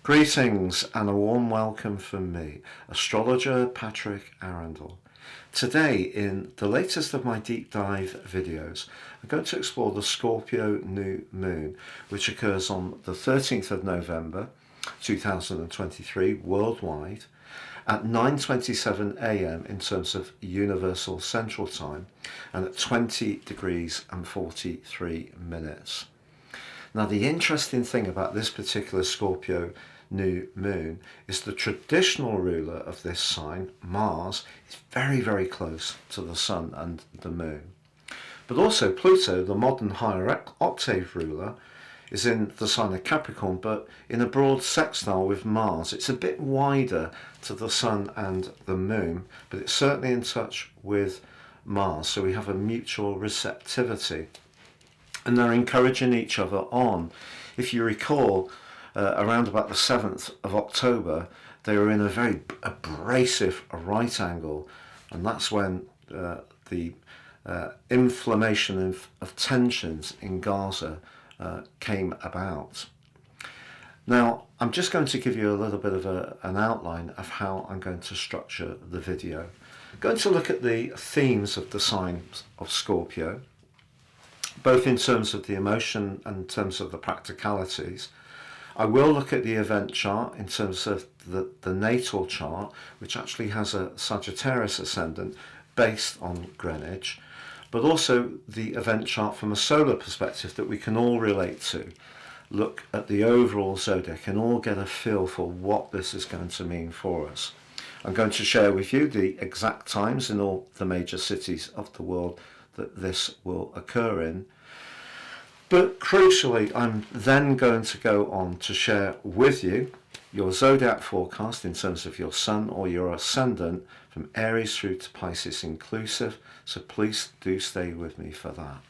Greetings and a warm welcome from me, astrologer Patrick Arundell. Today, in the latest of my deep dive videos, I'm going to explore the Scorpio new moon, which occurs on the 13th of November 2023 worldwide at 9:27 a.m. in terms of Universal Central Time and at 20 degrees and 43 minutes. Now, the interesting thing about this particular Scorpio new moon is the traditional ruler of this sign, Mars, is very, very close to the Sun and the Moon. But also Pluto, the modern higher octave ruler, is in the sign of Capricorn, but in a broad sextile with Mars. It's a bit wider to the Sun and the Moon, but it's certainly in touch with Mars, so we have a mutual receptivity. And they're encouraging each other on. If you recall, around about the 7th of October, they were in a very abrasive right angle, and that's when the inflammation of tensions in Gaza came about. Now, I'm just going to give you a little bit of an outline of how I'm going to structure the video. I'm going to look at the themes of the sign of Scorpio, both in terms of the emotion and in terms of the practicalities. I will look at the event chart in terms of the natal chart, which actually has a Sagittarius ascendant based on Greenwich, but also the event chart from a solar perspective that we can all relate to. Look at the overall zodiac and all get a feel for what this is going to mean for us. I'm going to share with you the exact times in all the major cities of the world that this will occur in. But crucially, I'm then going to go on to share with you your zodiac forecast in terms of your sun or your ascendant from Aries through to Pisces inclusive, so please do stay with me for that.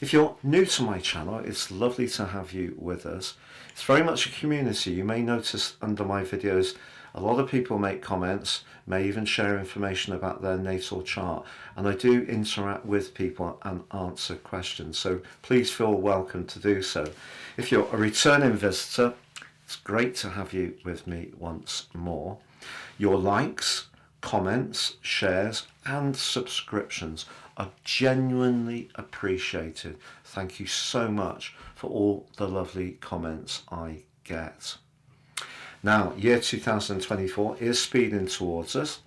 If you're new to my channel, it's lovely to have you with us. It's very much a community. You may notice under my videos a lot of people make comments, may even share information about their natal chart, and I do interact with people and answer questions, so please feel welcome to do so. If you're a returning visitor, it's great to have you with me once more. Your likes, comments, shares and subscriptions are genuinely appreciated. Thank you so much for all the lovely comments I get. Now, year 2024 is speeding towards us.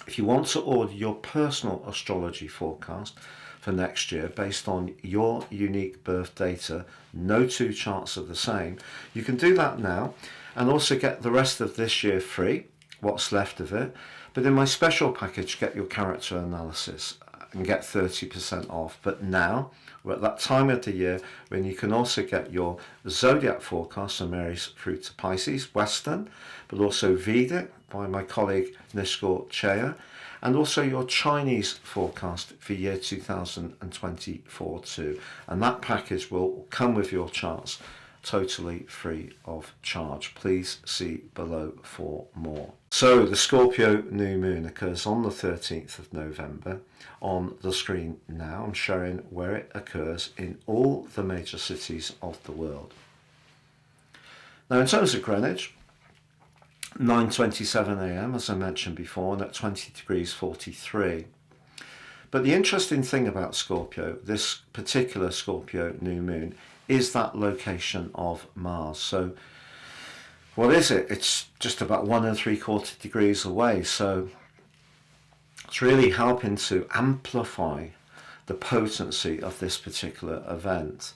If you want to order your personal astrology forecast for next year based on your unique birth data, no two charts are the same, you can do that now and also get the rest of this year free, what's left of it. But in my special package, get your character analysis and get 30% off. But now we're at that time of the year when you can also get your zodiac forecast from Aries through to Pisces, Western, but also Vedic by my colleague Nishkor Chaya, and also your Chinese forecast for year 2024 too. And that package will come with your charts totally free of charge. Please see below for more. So the Scorpio new moon occurs on the 13th of November. On the screen now, I'm showing where it occurs in all the major cities of the world. Now, in terms of Greenwich, 9:27 a.m. as I mentioned before, and at 20 degrees 43. But the interesting thing about Scorpio, this particular Scorpio new moon, is that location of Mars. So what is it? It's just about 1 3/4 degrees away. So it's really helping to amplify the potency of this particular event.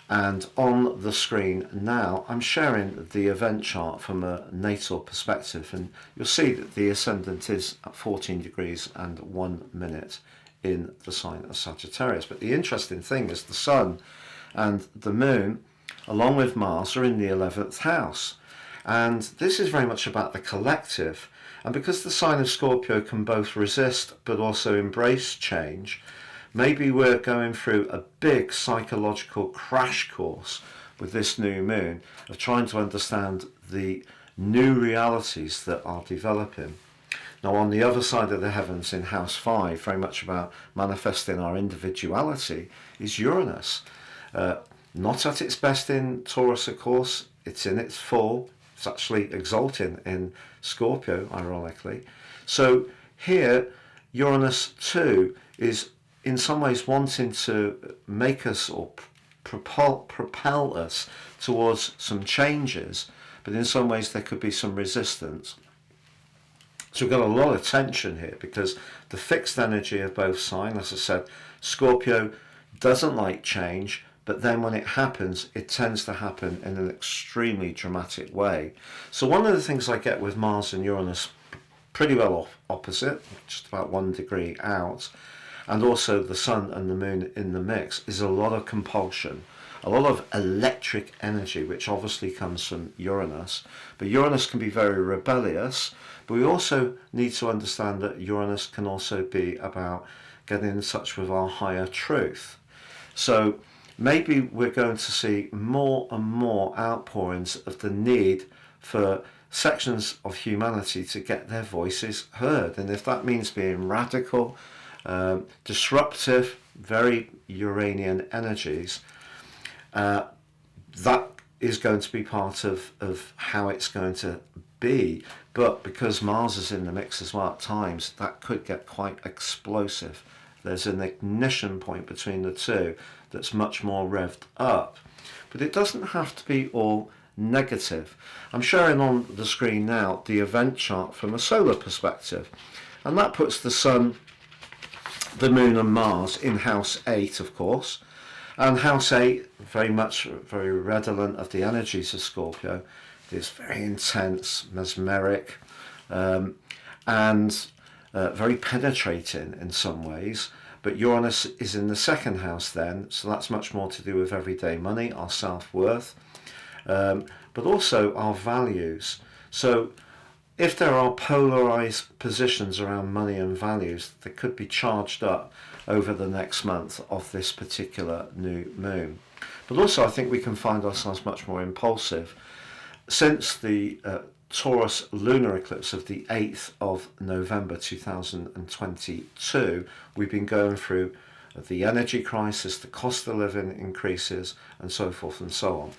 And on the screen now, I'm sharing the event chart from a natal perspective, and you'll see that the ascendant is at 14 degrees and 1 minute in the sign of Sagittarius. But the interesting thing is the Sun and the Moon, along with Mars, are in the 11th house. And this is very much about the collective. And because the sign of Scorpio can both resist but also embrace change, maybe we're going through a big psychological crash course with this new moon of trying to understand the new realities that are developing. Now, on the other side of the heavens in house 5, very much about manifesting our individuality, is Uranus. Not at its best in Taurus, of course, it's in its full. It's actually exalting in Scorpio, ironically. So here, Uranus too is in some ways wanting to make us or propel us towards some changes, but in some ways there could be some resistance. So we've got a lot of tension here because the fixed energy of both signs, as I said, Scorpio doesn't like change, but then when it happens, it tends to happen in an extremely dramatic way. So one of the things I get with Mars and Uranus pretty well opposite, just about 1 degree out, and also the Sun and the Moon in the mix, is a lot of compulsion, a lot of electric energy, which obviously comes from Uranus. But Uranus can be very rebellious, but we also need to understand that Uranus can also be about getting in touch with our higher truth. So maybe we're going to see more and more outpourings of the need for sections of humanity to get their voices heard. And if that means being radical, disruptive, very Uranian energies, that is going to be part of how it's going to be. But because Mars is in the mix as well at times, that could get quite explosive. There's an ignition point between the two that's much more revved up. But it doesn't have to be all negative. I'm showing on the screen now the event chart from a solar perspective, and that puts the Sun, the Moon and Mars in House 8, of course, and House 8 very redolent of the energies of Scorpio. It is very intense, mesmeric, and very penetrating in some ways. But Uranus is in the second house then, so that's much more to do with everyday money, our self-worth, but also our values. So if there are polarized positions around money and values, they could be charged up over the next month of this particular new moon. But also I think we can find ourselves much more impulsive. Since the Taurus lunar eclipse of the 8th of November 2022, we've been going through the energy crisis, the cost of living increases, and so forth and so on.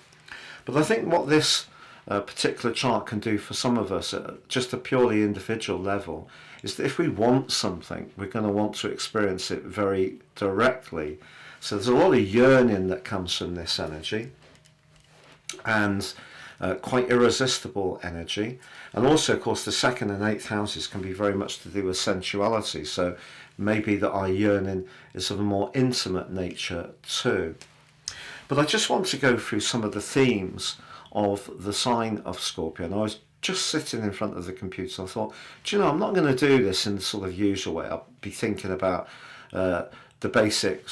But I think what this particular chart can do for some of us at just a purely individual level is that if we want something, we're going to want to experience it very directly. So there's a lot of yearning that comes from this energy, and quite irresistible energy. And also, of course, the 2nd and 8th houses can be very much to do with sensuality. So maybe that our yearning is of a more intimate nature too. But I just want to go through some of the themes of the sign of Scorpio. And I was just sitting in front of the computer. I thought, do you know, I'm not going to do this in the sort of usual way. I'll be thinking about the basic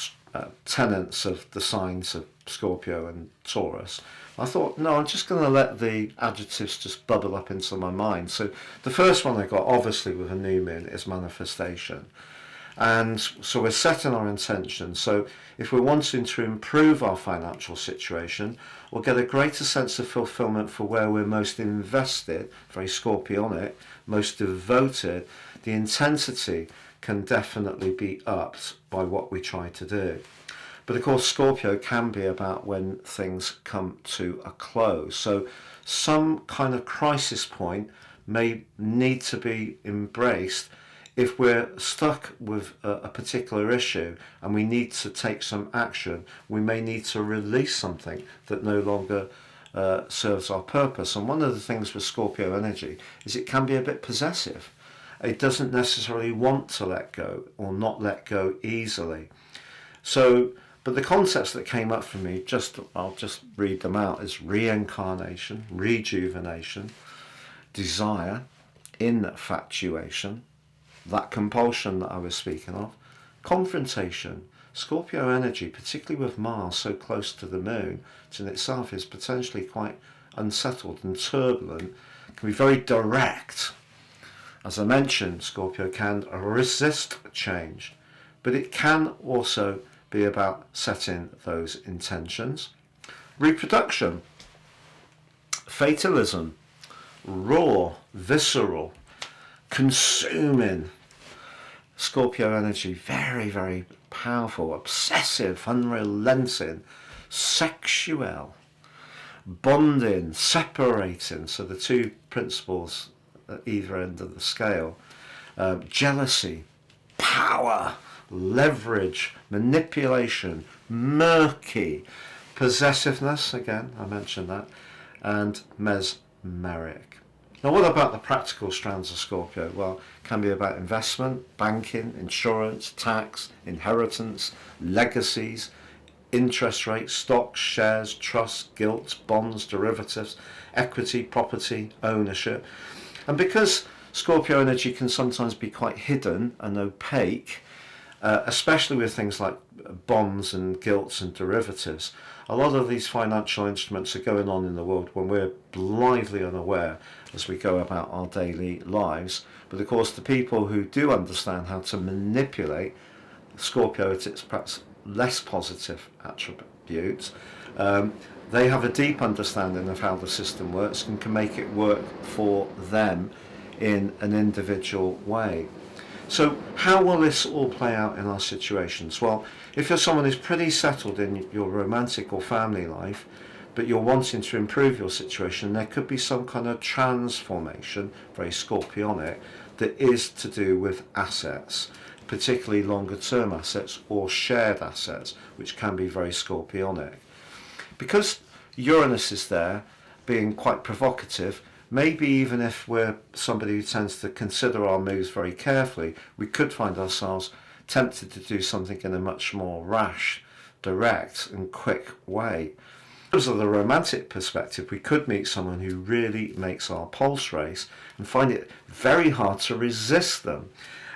tenets of the signs of Scorpio and Taurus. I thought, no, I'm just going to let the adjectives just bubble up into my mind. So the first one I got, obviously, with a new moon is manifestation. And so we're setting our intention. So if we're wanting to improve our financial situation, we'll get a greater sense of fulfillment for where we're most invested, very Scorpionic, most devoted. The intensity can definitely be upped by what we try to do. But of course, Scorpio can be about when things come to a close. So some kind of crisis point may need to be embraced if we're stuck with a particular issue and we need to take some action. We may need to release something that no longer serves our purpose. And one of the things with Scorpio energy is it can be a bit possessive. It doesn't necessarily want to let go or not let go easily. So, but the concepts that came up for me, I'll just read them out, is reincarnation, rejuvenation, desire, infatuation, that compulsion that I was speaking of, confrontation. Scorpio energy, particularly with Mars so close to the moon, which in itself is potentially quite unsettled and turbulent, can be very direct. As I mentioned, Scorpio can resist change, but it can also be about setting those intentions. Reproduction, fatalism, raw, visceral, consuming. Scorpio energy, very, very powerful, obsessive, unrelenting, sexual, bonding, separating, so the two principles at either end of the scale, jealousy, power, leverage, manipulation, murky, possessiveness, again, I mentioned that, and mesmeric. Now, what about the practical strands of Scorpio? Well, it can be about investment, banking, insurance, tax, inheritance, legacies, interest rates, stocks, shares, trusts, gilts, bonds, derivatives, equity, property, ownership. And because Scorpio energy can sometimes be quite hidden and opaque, especially with things like bonds and gilts and derivatives, a lot of these financial instruments are going on in the world when we're blithely unaware as we go about our daily lives. But of course, the people who do understand how to manipulate Scorpio at its perhaps less positive attributes, they have a deep understanding of how the system works and can make it work for them in an individual way. So how will this all play out in our situations? Well, if you're someone who's pretty settled in your romantic or family life, but you're wanting to improve your situation, there could be some kind of transformation, very Scorpionic, that is to do with assets, particularly longer term assets or shared assets, which can be very Scorpionic. Because Uranus is there, being quite provocative, maybe even if we're somebody who tends to consider our moves very carefully, we could find ourselves tempted to do something in a much more rash, direct and quick way. In terms of the romantic perspective, we could meet someone who really makes our pulse race and find it very hard to resist them.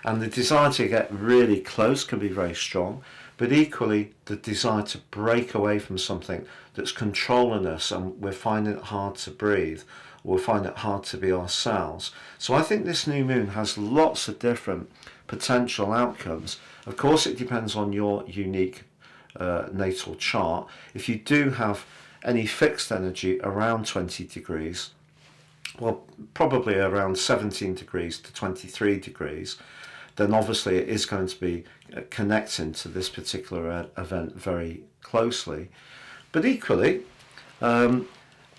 And the desire to get really close can be very strong, but equally the desire to break away from something that's controlling us and we're finding it hard to breathe, or we find it hard to be ourselves. So I think this new moon has lots of different potential outcomes. Of course, it depends on your unique natal chart. If you do have any fixed energy around 20 degrees, well, probably around 17 degrees to 23 degrees, then obviously it is going to be connecting to this particular event very closely. But equally,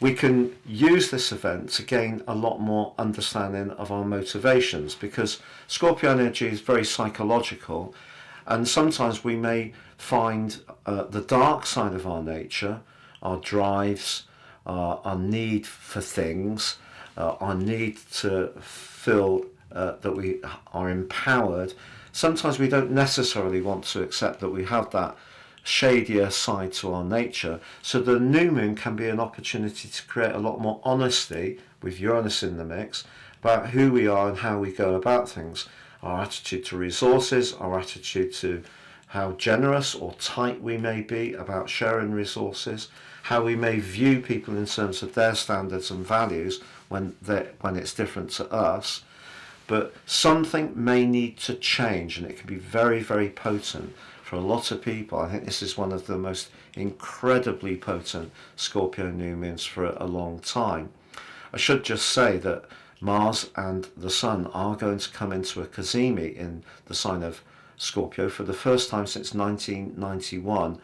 we can use this event to gain a lot more understanding of our motivations, because Scorpio energy is very psychological, and sometimes we may find the dark side of our nature, our drives, our need for things, our need to feel that we are empowered. Sometimes we don't necessarily want to accept that we have that shadier side to our nature. So the new moon can be an opportunity to create a lot more honesty, with Uranus in the mix, about who we are and how we go about things. Our attitude to resources, our attitude to how generous or tight we may be about sharing resources, how we may view people in terms of their standards and values when it's different to us. But something may need to change, and it can be very, very potent for a lot of people. I think this is one of the most incredibly potent Scorpio new moons for a long time. I should just say that Mars and the Sun are going to come into a cazimi in the sign of Scorpio for the first time since 1991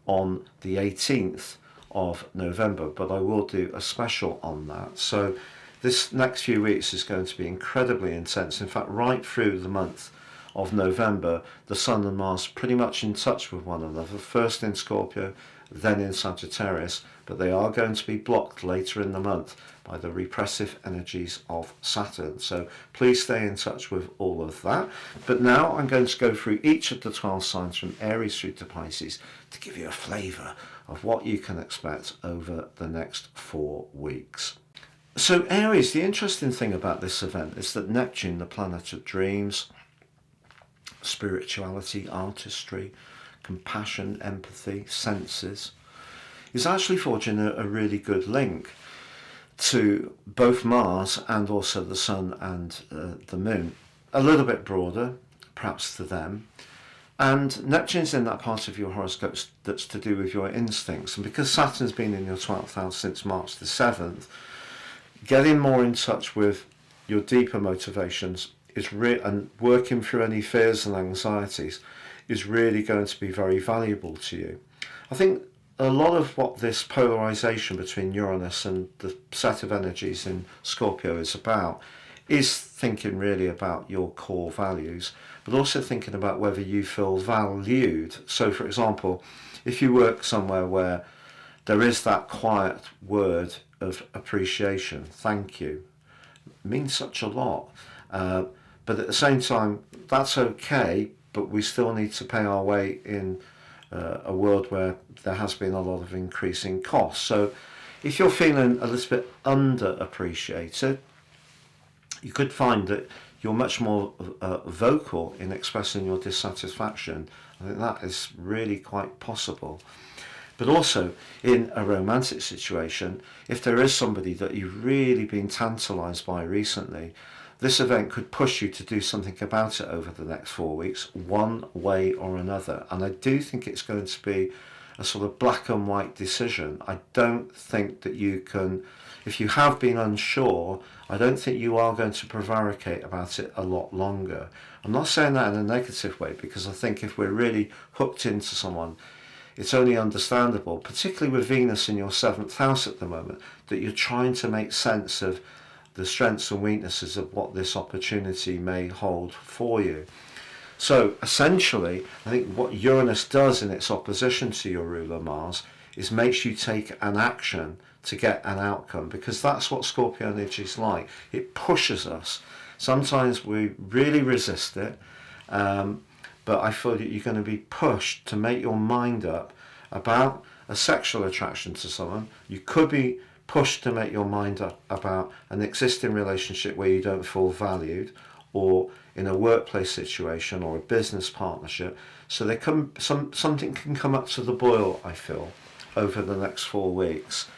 on the 18th of November, but I will do a special on that. So this next few weeks is going to be incredibly intense. In fact, right through the month of November, the Sun and Mars pretty much in touch with one another, first in Scorpio, then in Sagittarius, but they are going to be blocked later in the month by the repressive energies of Saturn. So please stay in touch with all of that. But now I'm going to go through each of the 12 signs from Aries through to Pisces to give you a flavour of what you can expect over the next 4 weeks. So Aries, the interesting thing about this event is that Neptune, the planet of dreams, spirituality, artistry, compassion, empathy, senses, is actually forging a really good link to both Mars and also the Sun and the Moon. A little bit broader, perhaps, to them. And Neptune's in that part of your horoscope that's to do with your instincts. And because Saturn's been in your 12th house since March the 7th, getting more in touch with your deeper motivations and working through any fears and anxieties is really going to be very valuable to you. I think a lot of what this polarization between Uranus and the set of energies in Scorpio is about is thinking really about your core values, but also thinking about whether you feel valued. So, for example, if you work somewhere where there is that quiet word of appreciation, thank you, it means such a lot. But at the same time, that's okay, but we still need to pay our way in a world where there has been a lot of increasing costs. So if you're feeling a little bit underappreciated, you could find that you're much more vocal in expressing your dissatisfaction. I think that is really quite possible. But also in a romantic situation, if there is somebody that you've really been tantalized by recently, this event could push you to do something about it over the next 4 weeks, one way or another. And I do think it's going to be a sort of black and white decision. I don't think that you can, if you have been unsure, I don't think you are going to prevaricate about it a lot longer. I'm not saying that in a negative way, because I think if we're really hooked into someone, it's only understandable, particularly with Venus in your 7th house at the moment, that you're trying to make sense of the strengths and weaknesses of what this opportunity may hold for you. So essentially, I think what Uranus does in its opposition to your ruler Mars is makes you take an action to get an outcome, because that's what Scorpio energy is like. It pushes us. Sometimes we really resist it, but I feel that you're going to be pushed to make your mind up about a sexual attraction to someone. You could be pushed to make your mind up about an existing relationship where you don't feel valued, or in a workplace situation or a business partnership. So there something can come up to the boil, I feel, over the next 4 weeks.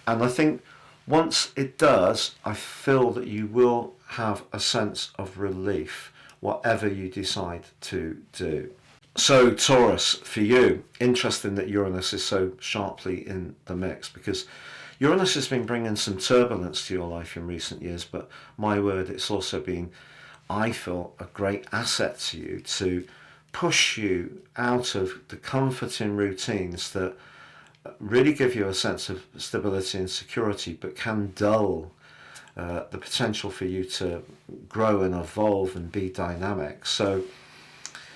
And I think once it does, I feel that you will have a sense of relief, whatever you decide to do. So Taurus, for you, interesting that Uranus is so sharply in the mix, because Uranus has been bringing some turbulence to your life in recent years, but my word, it's also been, I feel, a great asset to you to push you out of the comforting routines that really give you a sense of stability and security, but can dull the potential for you to grow and evolve and be dynamic. So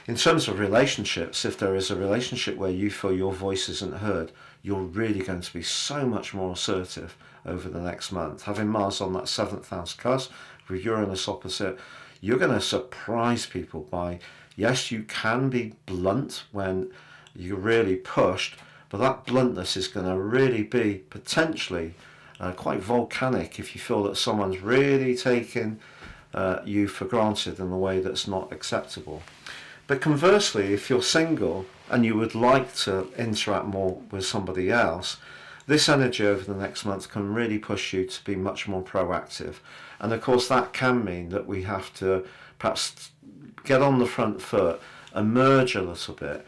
in terms of relationships, if there is a relationship where you feel your voice isn't heard, you're really going to be so much more assertive over the next month. Having Mars on that 7th house cusp with Uranus opposite, you're going to surprise people by, yes, you can be blunt when you're really pushed, but that bluntness is going to really be potentially quite volcanic if you feel that someone's really taking you for granted in a way that's not acceptable. But conversely, if you're single and you would like to interact more with somebody else, this energy over the next month can really push you to be much more proactive. And of course that can mean that we have to perhaps get on the front foot, emerge a little bit.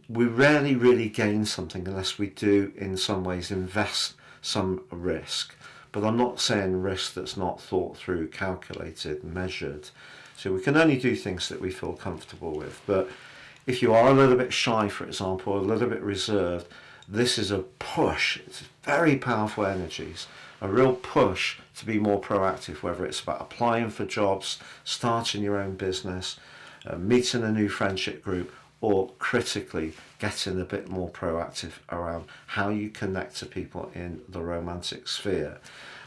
We rarely really gain something unless we do in some ways invest some risk. But I'm not saying risk that's not thought through, calculated, measured. So we can only do things that we feel comfortable with. But if you are a little bit shy, for example, or a little bit reserved, this is a push. It's very powerful energies, a real push to be more proactive, whether it's about applying for jobs, starting your own business, meeting a new friendship group, or critically getting a bit more proactive around how you connect to people in the romantic sphere.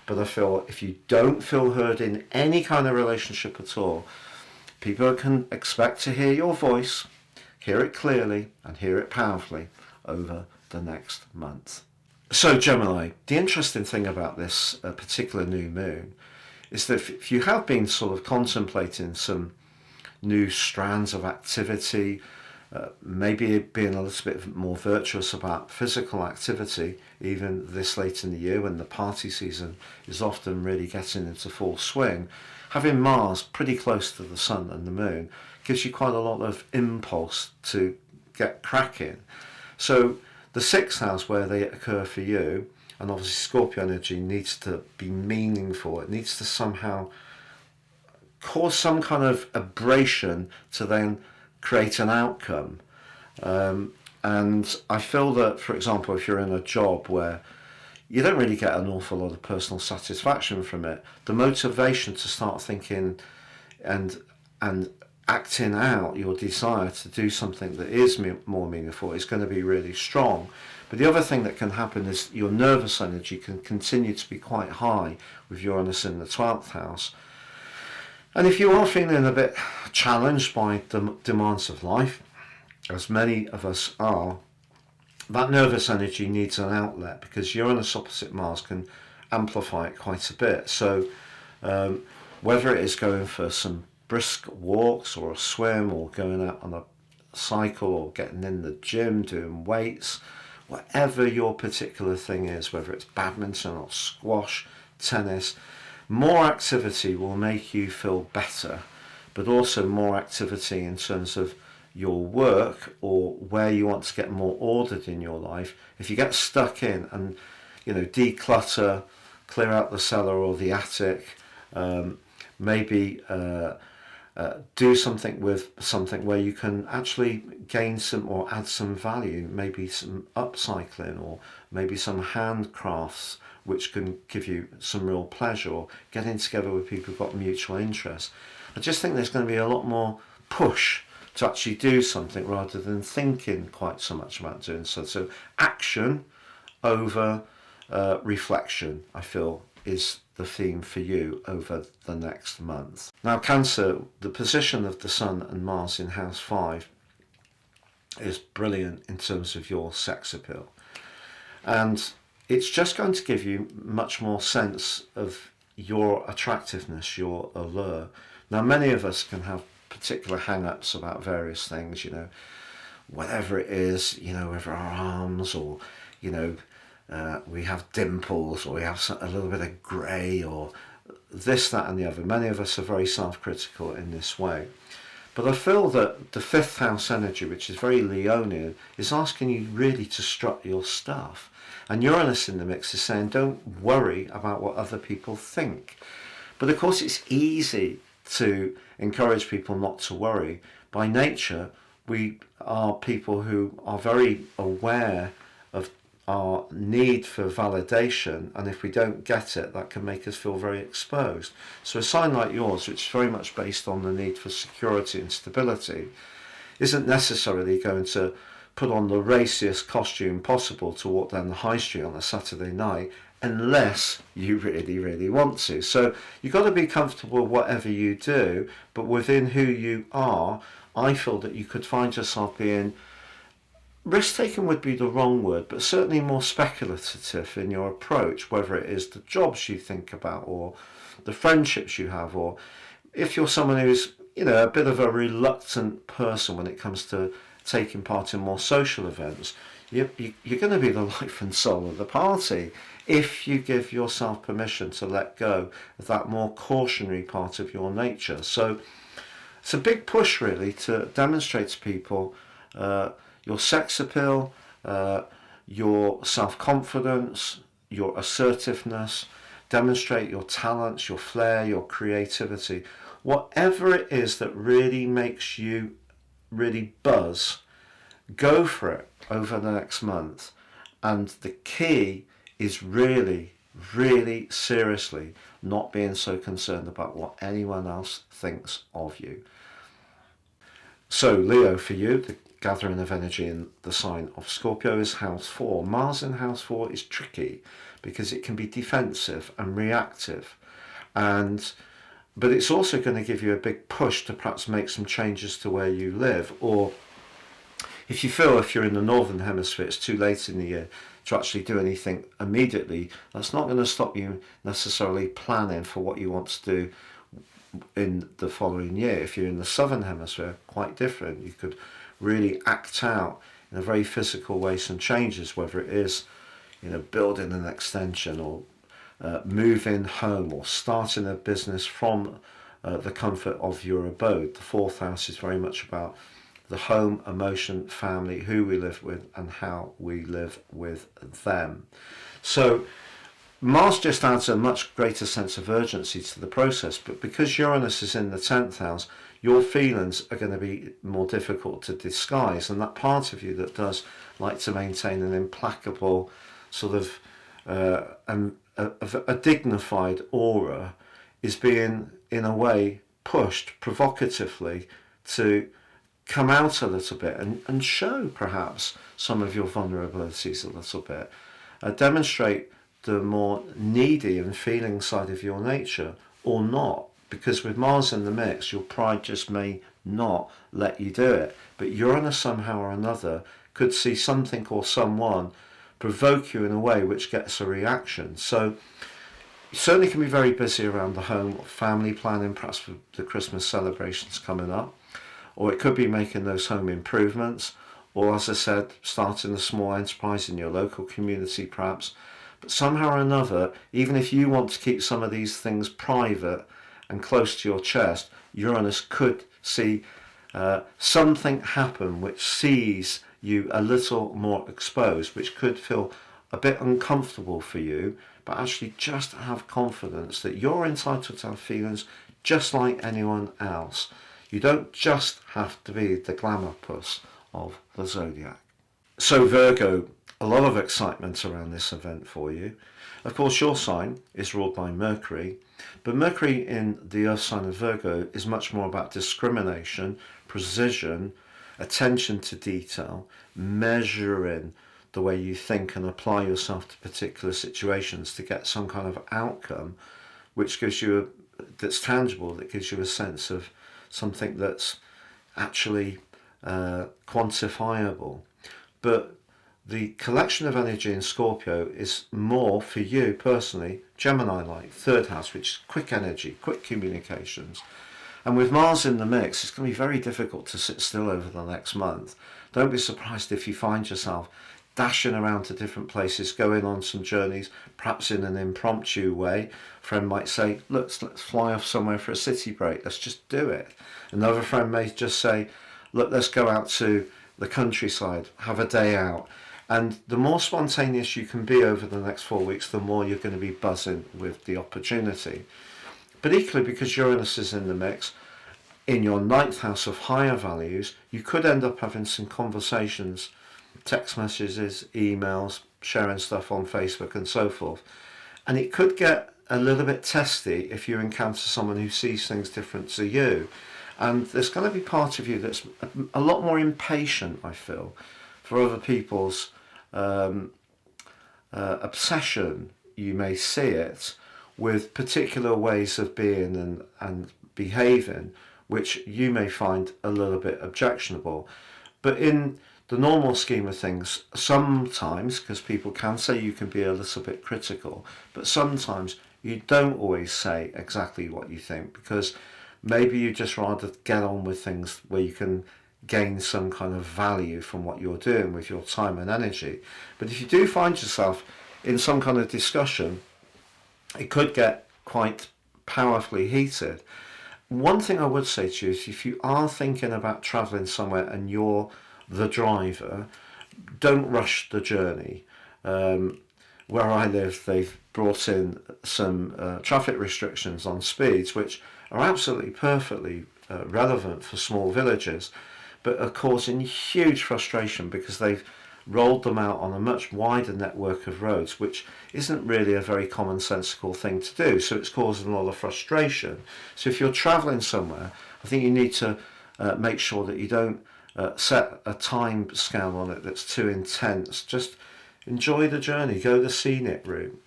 But I feel if you don't feel heard in any kind of relationship at all, people can expect to hear your voice, hear it clearly, and hear it powerfully over the next month. So Gemini, the interesting thing about this particular new moon is that if you have been sort of contemplating some new strands of activity, maybe being a little bit more virtuous about physical activity, even this late in the year when the party season is often really getting into full swing, having Mars pretty close to the Sun and the Moon gives you quite a lot of impulse to get cracking. So the 6th house where they occur for you, and obviously Scorpio energy needs to be meaningful, it needs to somehow cause some kind of aberration to then create an outcome. And I feel that, for example, if you're in a job where you don't really get an awful lot of personal satisfaction from it, the motivation to start thinking and acting out your desire to do something that is more meaningful is going to be really strong. But the other thing that can happen is your nervous energy can continue to be quite high with Uranus in the 12th house. And if you are feeling a bit challenged by the demands of life, as many of us are, that nervous energy needs an outlet, because Uranus opposite Mars can amplify it quite a bit. So whether it is going for some brisk walks or a swim, or going out on a cycle, or getting in the gym, doing weights, whatever your particular thing is, whether it's badminton or squash, tennis, more activity will make you feel better, but also more activity in terms of your work or where you want to get more ordered in your life. If you get stuck in and, declutter, clear out the cellar or the attic, maybe do something with something where you can actually gain some or add some value, maybe some upcycling, or maybe some handcrafts which can give you some real pleasure, or getting together with people who've got mutual interest. I just think there's going to be a lot more push to actually do something rather than thinking quite so much about doing so. So action over reflection, I feel, is the theme for you over the next month. Now, Cancer, the position of the Sun and Mars in House 5 is brilliant in terms of your sex appeal. And it's just going to give you much more sense of your attractiveness, your allure. Now, many of us can have particular hang-ups about various things, whatever it is, whether our arms, or, we have dimples, or we have a little bit of grey, or this, that and the other. Many of us are very self-critical in this way. But I feel that the 5th house energy, which is very Leonian, is asking you really to strut your stuff. And Uranus in the mix is saying, don't worry about what other people think. But of course, it's easy to encourage people not to worry. By nature, we are people who are very aware of our need for validation, and if we don't get it, that can make us feel very exposed. So a sign like yours, which is very much based on the need for security and stability, isn't necessarily going to put on the raciest costume possible to walk down the high street on a Saturday night, unless you really, really want to. So you've got to be comfortable whatever you do, but within who you are, I feel that you could find yourself being, risk-taking would be the wrong word, but certainly more speculative in your approach, whether it is the jobs you think about, or the friendships you have, or if you're someone who's, a bit of a reluctant person when it comes to taking part in more social events, you're going to be the life and soul of the party if you give yourself permission to let go of that more cautionary part of your nature. So it's a big push really to demonstrate to people your sex appeal, your self-confidence, your assertiveness, demonstrate your talents, your flair, your creativity, whatever it is that really makes you really buzz. Go for it over the next month. And the key is really, really seriously not being so concerned about what anyone else thinks of you. So Leo, for you, the gathering of energy in the sign of Scorpio is House 4. Mars in House 4 is tricky because it can be defensive and reactive, but it's also going to give you a big push to perhaps make some changes to where you live, or if you feel if you're in the northern hemisphere it's too late in the year to actually do anything immediately, that's not going to stop you necessarily planning for what you want to do in the following year. If you're in the southern hemisphere, quite different. You could really act out in a very physical way some changes, whether it is building an extension, or moving home, or starting a business from the comfort of your abode. The 4th house is very much about the home, emotion, family, who we live with and how we live with them. So Mars just adds a much greater sense of urgency to the process, but because Uranus is in the 10th house, your feelings are going to be more difficult to disguise, and that part of you that does like to maintain an implacable sort of a dignified aura is being, in a way, pushed provocatively to come out a little bit and show perhaps some of your vulnerabilities a little bit. Demonstrate the more needy and feeling side of your nature, or not, because with Mars in the mix, your pride just may not let you do it. But Uranus somehow or another could see something or someone provoke you in a way which gets a reaction. So you certainly can be very busy around the home, family planning, perhaps for the Christmas celebrations coming up, or it could be making those home improvements, or, as I said, starting a small enterprise in your local community perhaps. But somehow or another, even if you want to keep some of these things private and close to your chest, Uranus could see something happen which sees you a little more exposed, which could feel a bit uncomfortable for you, but actually just have confidence that you're entitled to have feelings just like anyone else. You don't just have to be the glamour puss of the zodiac. So Virgo, a lot of excitement around this event for you. Of course, your sign is ruled by Mercury, but Mercury in the earth sign of Virgo is much more about discrimination, precision, attention to detail, measuring the way you think and apply yourself to particular situations to get some kind of outcome which gives you that's tangible, that gives you a sense of something that's actually quantifiable. But the collection of energy in Scorpio is more, for you personally, Gemini-like, third house, which is quick energy, quick communications. And with Mars in the mix, it's going to be very difficult to sit still over the next month. Don't be surprised if you find yourself dashing around to different places, going on some journeys, perhaps in an impromptu way. A friend might say, look, let's fly off somewhere for a city break. Let's just do it. Another friend may just say, look, let's go out to the countryside, have a day out. And the more spontaneous you can be over the next 4 weeks, the more you're going to be buzzing with the opportunity. But equally, because Uranus is in the mix, in your ninth house of higher values, you could end up having some conversations, text messages, emails, sharing stuff on Facebook and so forth. And it could get a little bit testy if you encounter someone who sees things different to you. And there's going to be part of you that's a lot more impatient, I feel, for other people's obsession, you may see it, with particular ways of being and behaving, which you may find a little bit objectionable. But in the normal scheme of things, sometimes, because people can say you can be a little bit critical, but sometimes you don't always say exactly what you think, because maybe you just rather get on with things where you can gain some kind of value from what you're doing with your time and energy. But if you do find yourself in some kind of discussion, it could get quite powerfully heated. One thing I would say to you is, if you are thinking about travelling somewhere and you're the driver, don't rush the journey. Where I live, they've brought in some traffic restrictions on speeds, which are absolutely perfectly relevant for small villages, but are causing huge frustration because they've rolled them out on a much wider network of roads, which isn't really a very commonsensical thing to do. So it's causing a lot of frustration. So if you're travelling somewhere, I think you need to make sure that you don't set a time scale on it that's too intense. Just enjoy the journey, go the scenic route.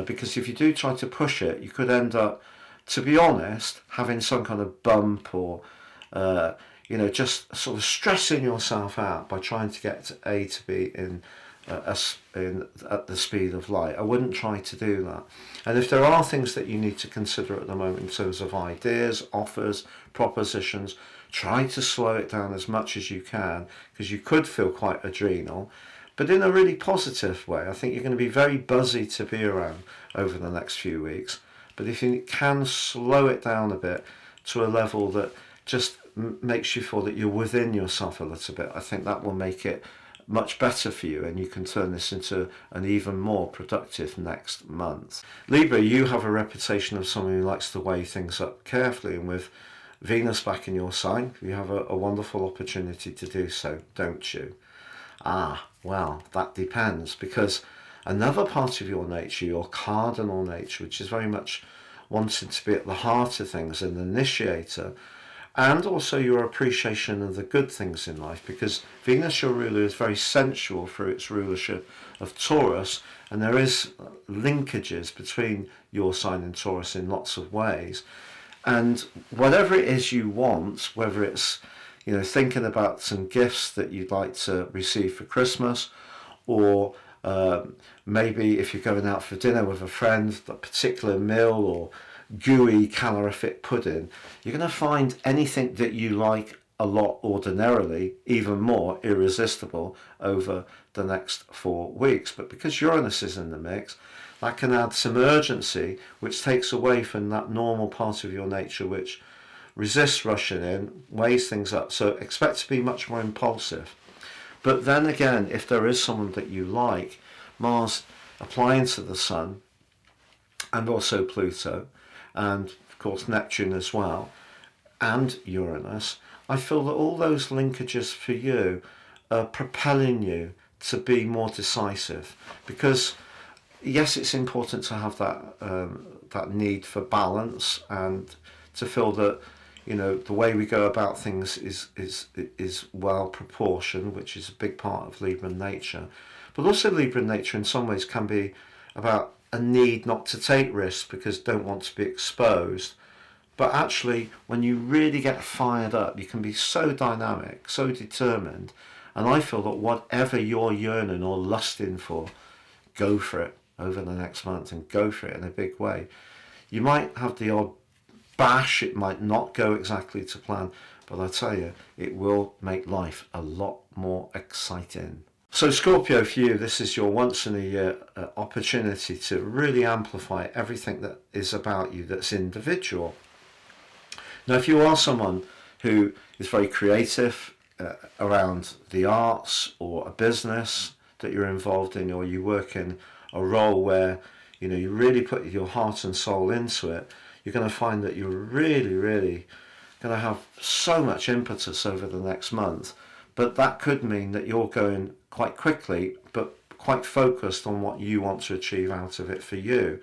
Because if you do try to push it, you could end up, to be honest, having some kind of bump or just sort of stressing yourself out by trying to get to A to B at the speed of light. I wouldn't try to do that. And if there are things that you need to consider at the moment in terms of ideas, offers, propositions, try to slow it down as much as you can, because you could feel quite adrenal, but in a really positive way. I think you're going to be very buzzy to be around over the next few weeks. But if you can slow it down a bit to a level that just makes you feel that you're within yourself a little bit, I think that will make it much better for you, and you can turn this into an even more productive next month. Libra, you have a reputation of someone who likes to weigh things up carefully, and with Venus back in your sign, you have a wonderful opportunity to do so, don't you? Ah, well, that depends, because another part of your nature, your cardinal nature, which is very much wanting to be at the heart of things, an initiator, and also your appreciation of the good things in life, because Venus, your ruler, is very sensual through its rulership of Taurus, and there is linkages between your sign and Taurus in lots of ways. And whatever it is you want, whether it's, you know, thinking about some gifts that you'd like to receive for Christmas, or maybe if you're going out for dinner with a friend, a particular meal or gooey calorific pudding, you're going to find anything that you like a lot ordinarily even more irresistible over the next 4 weeks. But because Uranus is in the mix, that can add some urgency, which takes away from that normal part of your nature which resists rushing in, weighs things up. So expect to be much more impulsive. But then again, if there is someone that you like, Mars applying to the Sun, and also Pluto, and of course Neptune as well, and Uranus, I feel that all those linkages for you are propelling you to be more decisive. Because yes, it's important to have that need for balance, and to feel that, you know, the way we go about things is well proportioned, which is a big part of Libra nature. But also Libra nature in some ways can be about a need not to take risks because don't want to be exposed. But actually, when you really get fired up, you can be so dynamic, so determined. And I feel that whatever you're yearning or lusting for, go for it over the next month, and go for it in a big way. You might have the odd bash, it might not go exactly to plan, but I tell you, it will make life a lot more exciting. So Scorpio, for you, this is your once in a year opportunity to really amplify everything that is about you that's individual. Now, if you are someone who is very creative around the arts, or a business that you're involved in, or you work in a role where, you know, you really put your heart and soul into it, you're going to find that you're really, really going to have so much impetus over the next month. But that could mean that you're going quite quickly, but quite focused on what you want to achieve out of it for you.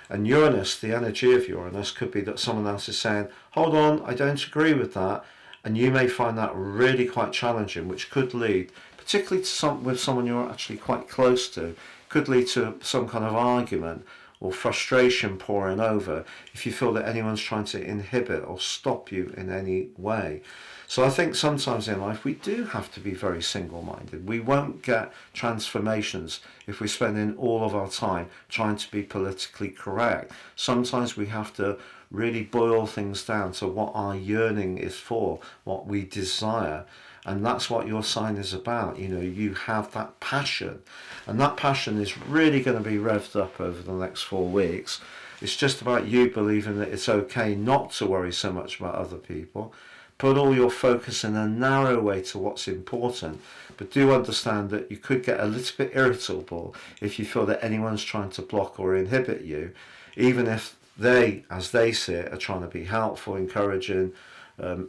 And Uranus, the energy of Uranus, could be that someone else is saying, hold on, I don't agree with that. And you may find that really quite challenging, which could lead, particularly to with someone you're actually quite close to, could lead to some kind of argument or frustration pouring over if you feel that anyone's trying to inhibit or stop you in any way. So I think sometimes in life we do have to be very single-minded. We won't get transformations if we're spending all of our time trying to be politically correct. Sometimes we have to really boil things down to what our yearning is for, what we desire. And that's what your sign is about. You know, you have that passion, and that passion is really going to be revved up over the next 4 weeks. It's just about you believing that it's okay not to worry so much about other people. Put all your focus in a narrow way to what's important, but do understand that you could get a little bit irritable if you feel that anyone's trying to block or inhibit you, even if they, as they see it, are trying to be helpful, encouraging,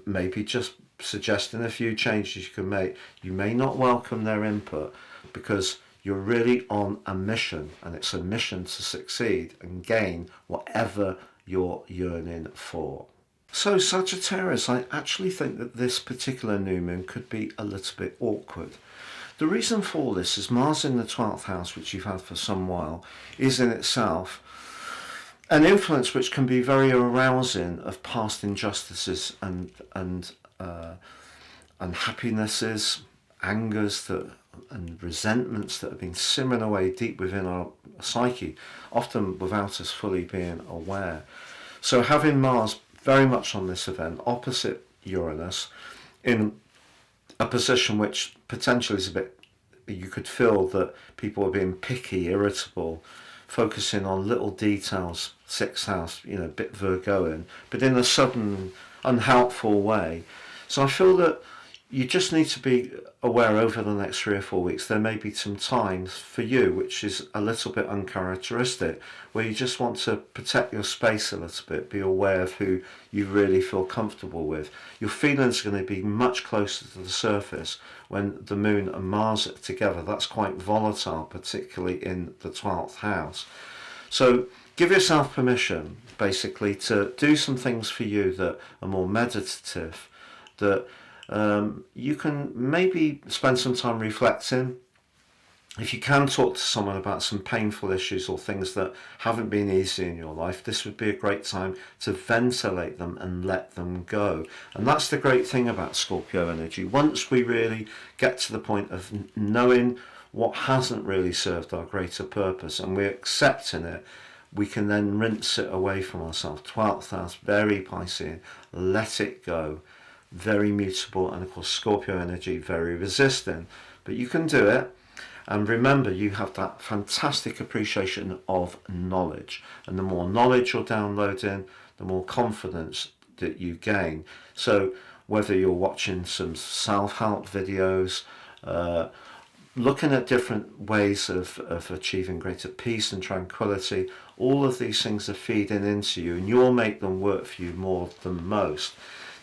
maybe just suggesting a few changes you can make. You may not welcome their input because you're really on a mission, and it's a mission to succeed and gain whatever you're yearning for. So Sagittarius, I actually think that this particular new moon could be a little bit awkward. The reason for this is Mars in the 12th house, which you've had for some while, is in itself an influence which can be very arousing of past injustices and unhappinesses, angers and resentments that have been simmering away deep within our psyche, often without us fully being aware. So having Mars very much on this event, opposite Uranus, in a position which potentially is a bit, you could feel that people are being picky, irritable, focusing on little details, 6th house, you know, a bit Virgoan, but in a sudden, unhelpful way. So I feel that you just need to be aware over the next 3 or 4 weeks there may be some times for you which is a little bit uncharacteristic, where you just want to protect your space a little bit, be aware of who you really feel comfortable with. Your feelings are going to be much closer to the surface when the Moon and Mars are together. That's quite volatile, particularly in the 12th house. So give yourself permission basically to do some things for you that are more meditative, that you can maybe spend some time reflecting. If you can talk to someone about some painful issues or things that haven't been easy in your life, this would be a great time to ventilate them and let them go. And that's the great thing about Scorpio energy. Once we really get to the point of knowing what hasn't really served our greater purpose and we're accepting it, we can then rinse it away from ourselves. 12th house, very Piscean, let it go. Very mutable, and of course Scorpio energy very resistant, but you can do it. And remember, you have that fantastic appreciation of knowledge, and the more knowledge you're downloading, the more confidence that you gain. So whether you're watching some self-help videos, looking at different ways of achieving greater peace and tranquility, all of these things are feeding into you, and you'll make them work for you more than most.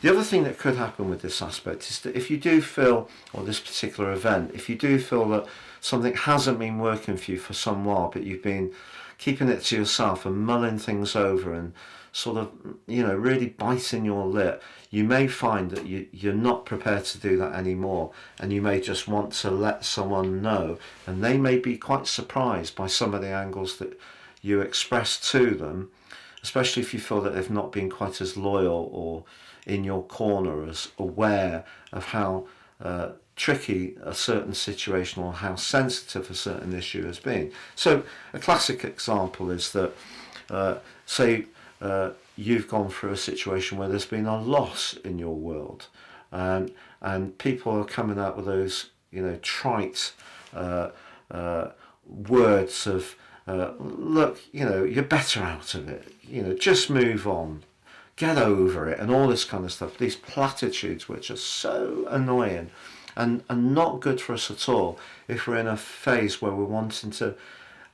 The other thing that could happen with this aspect is that if you do feel, or this particular event, if you do feel that something hasn't been working for you for some while, but you've been keeping it to yourself and mulling things over and sort of, really biting your lip, you may find that you're not prepared to do that anymore, and you may just want to let someone know, and they may be quite surprised by some of the angles that you express to them, especially if you feel that they've not been quite as loyal or in your corner, as aware of how tricky a certain situation or how sensitive a certain issue has been. So a classic example is that say you've gone through a situation where there's been a loss in your world, and people are coming out with those trite words of look, you're better out of it, just move on, get over it, and all this kind of stuff. These platitudes which are so annoying and not good for us at all if we're in a phase where we're wanting to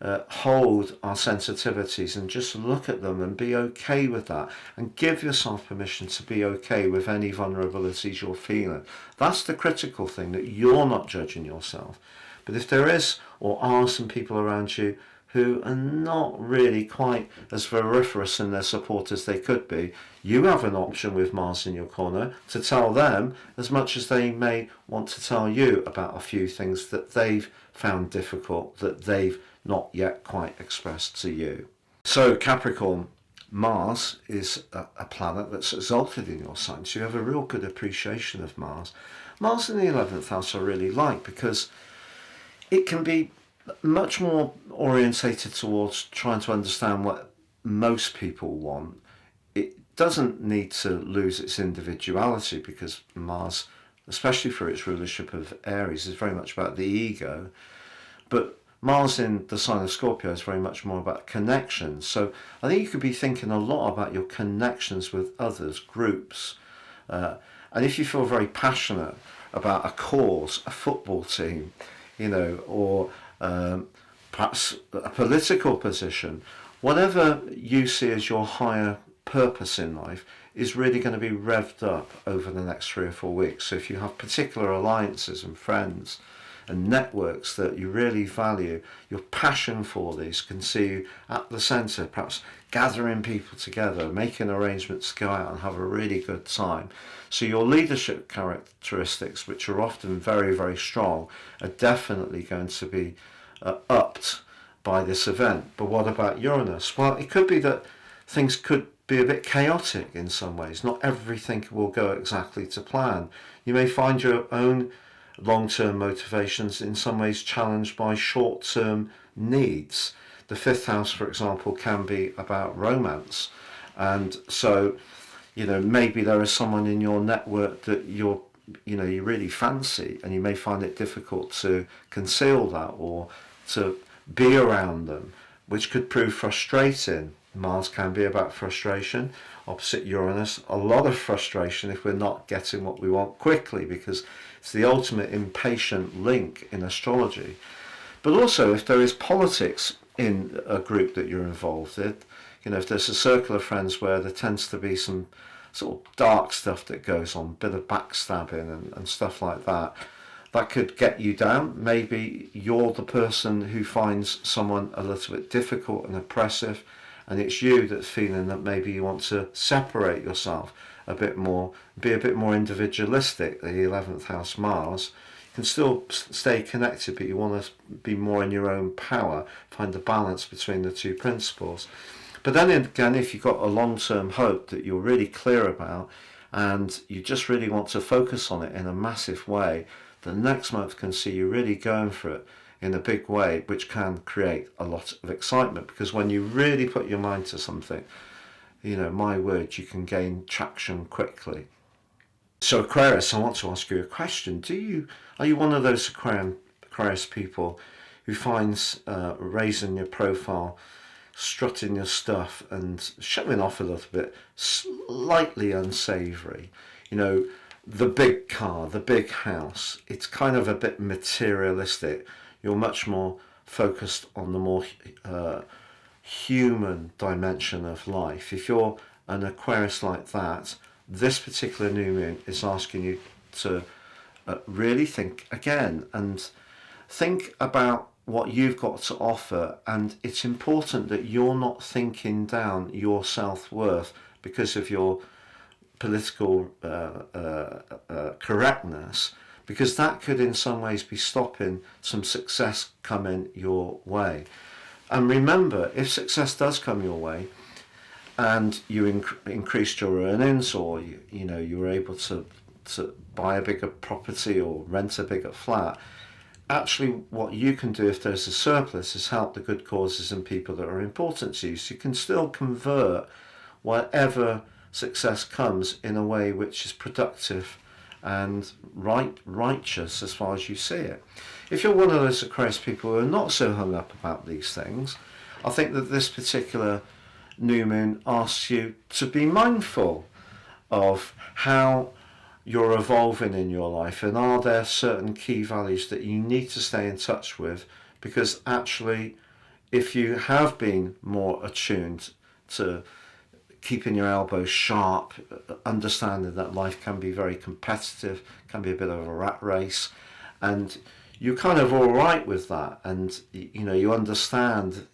hold our sensitivities and just look at them and be okay with that, and give yourself permission to be okay with any vulnerabilities you're feeling. That's the critical thing, that you're not judging yourself. But if there is or are some people around you who are not really quite as vociferous in their support as they could be, you have an option with Mars in your corner to tell them as much as they may want to tell you about a few things that they've found difficult, that they've not yet quite expressed to you. So Capricorn, Mars is a planet that's exalted in your sign, so you have a real good appreciation of Mars. Mars in the 11th house I really like, because it can be much more orientated towards trying to understand what most people want. It doesn't need to lose its individuality, because Mars, especially for its rulership of Aries, is very much about the ego. But Mars in the sign of Scorpio is very much more about connections. So I think you could be thinking a lot about your connections with others, groups. And if you feel very passionate about a cause, a football team, or perhaps a political position, whatever you see as your higher purpose in life is really going to be revved up over the next 3 or 4 weeks. So if you have particular alliances and friends and networks that you really value, your passion for these can see you at the centre, perhaps gathering people together, making arrangements to go out and have a really good time. So your leadership characteristics, which are often very, very strong, are definitely going to be upped by this event. But what about Uranus? Well, it could be that things could be a bit chaotic in some ways. Not everything will go exactly to plan. You may find your own long-term motivations in some ways challenged by short-term needs. The 5th house, for example, can be about romance, and so maybe there is someone in your network that you really fancy, and you may find it difficult to conceal that or to be around them, which could prove frustrating. Mars can be about frustration. Opposite Uranus, a lot of frustration if we're not getting what we want quickly, because it's the ultimate impatient link in astrology. But also, if there is politics in a group that you're involved in, you know, if there's a circle of friends where there tends to be some sort of dark stuff that goes on, a bit of backstabbing and stuff like that, that could get you down. Maybe you're the person who finds someone a little bit difficult and oppressive, and it's you that's feeling that maybe you want to separate yourself a bit more, be a bit more individualistic. The 11th house Mars, you can still stay connected, but you want to be more in your own power, find the balance between the two principles. But then again, if you've got a long-term hope that you're really clear about, and you just really want to focus on it in a massive way, the next month can see you really going for it in a big way, which can create a lot of excitement, because when you really put your mind to something, you know, my word, you can gain traction quickly. So Aquarius, I want to ask you a question. Are you one of those Aquarius people who finds raising your profile, strutting your stuff and showing off a little bit slightly unsavory? You know, the big car, the big house, it's kind of a bit materialistic. You're much more focused on the more human dimension of life. If you're an Aquarius like that, this particular new moon is asking you to really think again and think about what you've got to offer. And it's important that you're not thinking down your self-worth because of your political correctness, because that could in some ways be stopping some success coming your way. And remember, if success does come your way and you increased your earnings, or you know, you were able to buy a bigger property or rent a bigger flat, actually what you can do if there's a surplus is help the good causes and people that are important to you. So you can still convert whatever success comes in a way which is productive and righteous as far as you see it. If you're one of those Aquarius people who are not so hung up about these things, I think that this particular new moon asks you to be mindful of how you're evolving in your life, and are there certain key values that you need to stay in touch with, because actually if you have been more attuned to keeping your elbows sharp, understanding that life can be very competitive, can be a bit of a rat race, and you're kind of all right with that, and you know, you understand,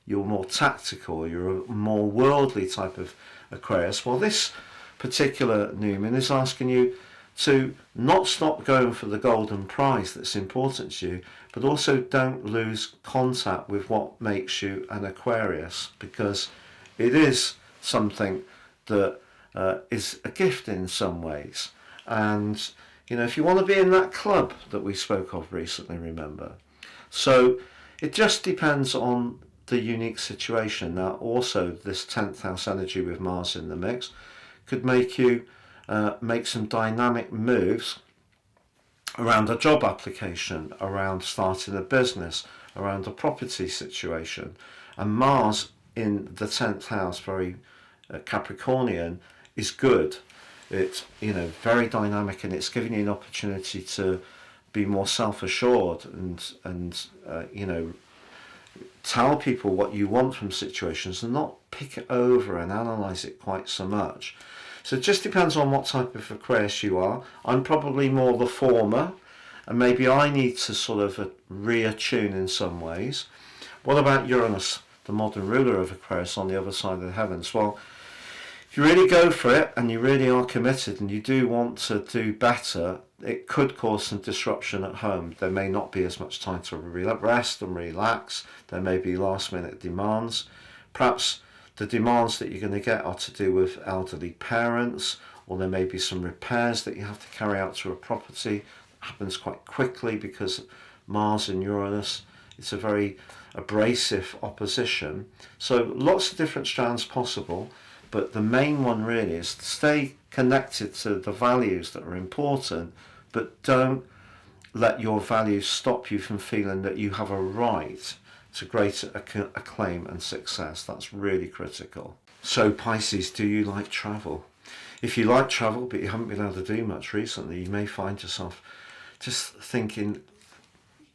you're more tactical, you're a more worldly type of Aquarius. Well, this particular new moon is asking you to not stop going for the golden prize that's important to you, but also don't lose contact with what makes you an Aquarius, because it is something that is a gift in some ways. And you know, if you want to be in that club that we spoke of recently, remember. So it just depends on the unique situation. Now also this 10th house energy with Mars in the mix could make you make some dynamic moves around a job application, around starting a business, around a property situation. And Mars in the 10th house, very Capricornian, is good. It's, you know, very dynamic, and it's giving you an opportunity to be more self-assured and you know, tell people what you want from situations and not pick it over and analyze it quite so much. So it just depends on what type of Aquarius you are. I'm probably more the former, and maybe I need to sort of reattune in some ways. What about Uranus, the modern ruler of Aquarius, on the other side of the heavens? Well, if you really go for it and you really are committed and you do want to do better, it could cause some disruption at home. There may not be as much time to rest and relax. There may be last minute demands. Perhaps the demands that you're going to get are to do with elderly parents, or there may be some repairs that you have to carry out to a property. It happens quite quickly because Mars and Uranus, it's a very abrasive opposition. So lots of different strands possible. But the main one really is to stay connected to the values that are important, but don't let your values stop you from feeling that you have a right to greater acclaim and success. That's really critical. So Pisces, do you like travel? If you like travel but you haven't been able to do much recently, you may find yourself just thinking,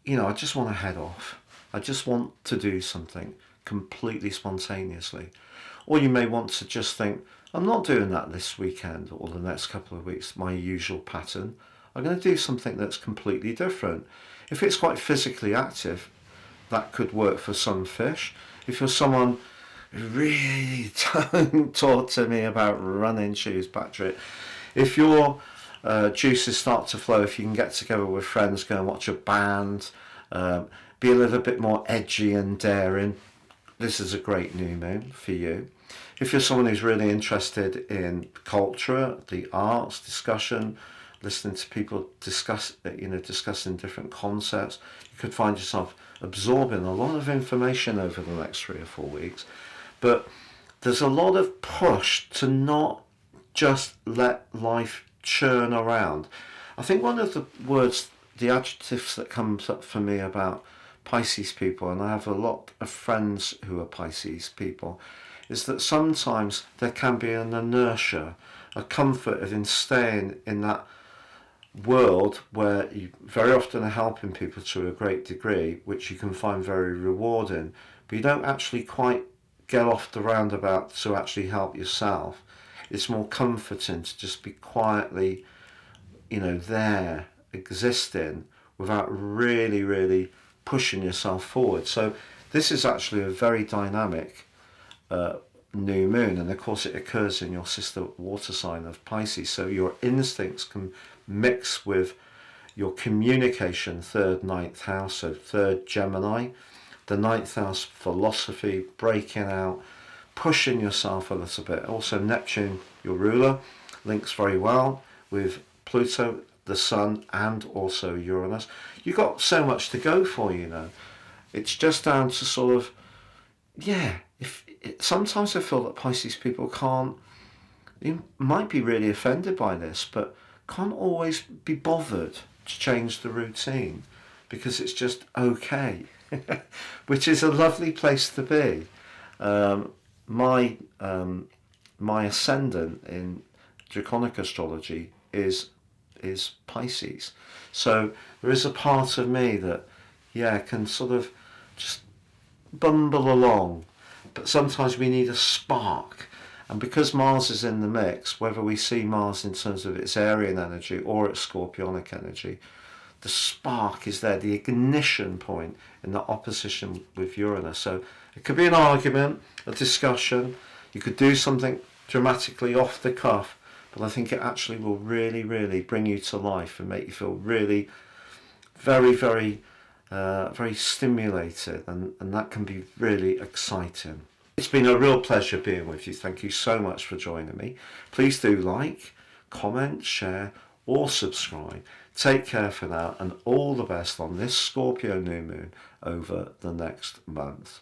you know, I just want to head off. I just want to do something completely spontaneously. Or you may want to just think, I'm not doing that this weekend or the next couple of weeks, my usual pattern. I'm going to do something that's completely different. If it's quite physically active, that could work for some fish. If you're someone who really don't talk to me about running shoes, Patrick, if your juices start to flow, if you can get together with friends, go and watch a band, be a little bit more edgy and daring, this is a great new moon for you. If you're someone who's really interested in culture, the arts, discussion, listening to people discussing different concepts, you could find yourself absorbing a lot of information over the next 3 or 4 weeks. But there's a lot of push to not just let life churn around. I think one of the words, the adjectives that comes up for me about Pisces people, and I have a lot of friends who are Pisces people, is that sometimes there can be an inertia, a comfort in staying in that world where you very often are helping people to a great degree, which you can find very rewarding, but you don't actually quite get off the roundabout to actually help yourself. It's more comforting to just be quietly, there, existing, without really pushing yourself forward. So this is actually a very dynamic new moon, and of course it occurs in your sister water sign of Pisces, so your instincts can mix with your communication, 3rd, 9th house, so 3rd Gemini, the 9th house philosophy, breaking out, pushing yourself a little bit. Also Neptune, your ruler, links very well with Pluto, the Sun, and also Uranus. You've got so much to go for, It's just down to sort of, sometimes I feel that Pisces people can't, you might be really offended by this, but can't always be bothered to change the routine because it's just okay, which is a lovely place to be. My ascendant in Draconic astrology is Pisces, so there is a part of me that can sort of just bumble along, but sometimes we need a spark. And because Mars is in the mix, whether we see Mars in terms of its Arian energy or its Scorpionic energy, the spark is there, the ignition point in the opposition with Uranus. So it could be an argument, a discussion, you could do something dramatically off the cuff, but I think it actually will really bring you to life and make you feel really very stimulated, and that can be really exciting. It's been a real pleasure being with you. Thank you so much for joining me. Please do like, comment, share, or subscribe. Take care for now, and all the best on this Scorpio new moon over the next month.